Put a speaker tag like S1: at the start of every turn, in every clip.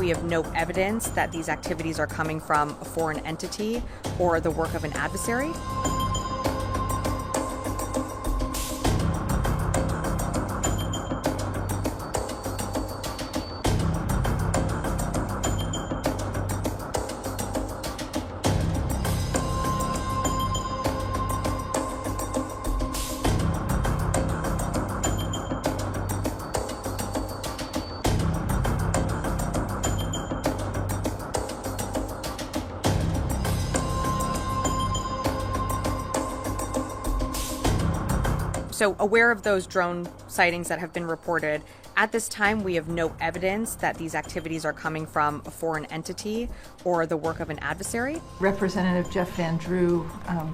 S1: we have no evidence that these activities are coming from a foreign entity or the work of an adversary. So aware of those drone sightings that have been reported, at this time we have no evidence that these activities are coming from a foreign entity or the work of an adversary.
S2: Representative Jeff Van Drew,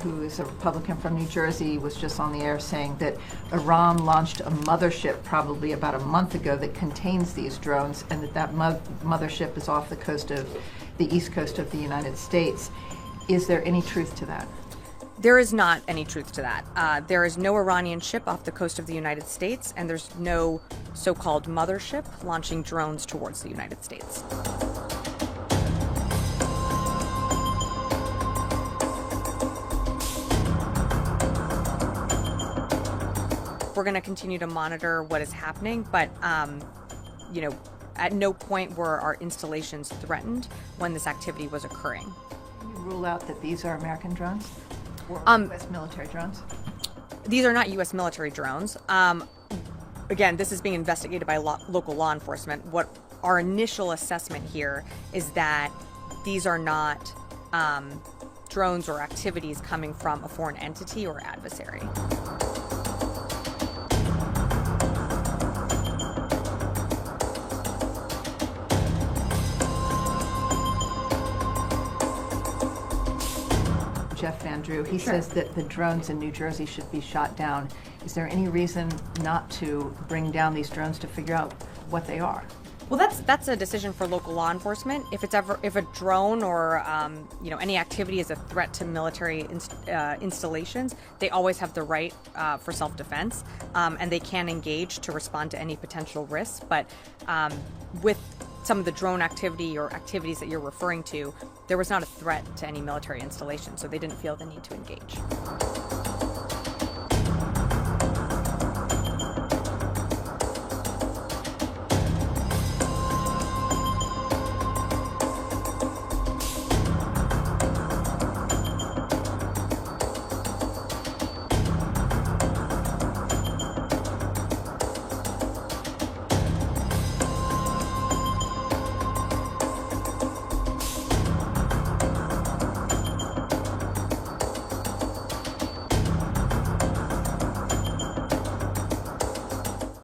S2: who is a Republican from New Jersey, was just on the air saying that Iran launched a mothership probably about a month ago that contains these drones, and that mothership is off the coast of the east coast of the United States. Is there any truth to that?
S1: There is not any truth to that. There is no Iranian ship off the coast of the United States, and there's no so-called mothership launching drones towards the United States. We're going to continue to monitor what is happening, but at no point were our installations threatened when this activity was occurring.
S2: Can you rule out that these are American drones? Or U.S. military drones?
S1: These are not U.S. military drones. Again, this is being investigated by local law enforcement. What our initial assessment here is that these are not drones or activities coming from a foreign entity or adversary.
S2: Jeff Van Drew, he says that the drones in New Jersey should be shot down. Is there any reason not to bring down these drones to figure out what they are?
S1: Well, that's a decision for local law enforcement. If a drone or any activity is a threat to military installations, they always have the right for self-defense, and they can engage to respond to any potential risks. But with some of the drone activity or activities that you're referring to, there was not a threat to any military installation, so they didn't feel the need to engage.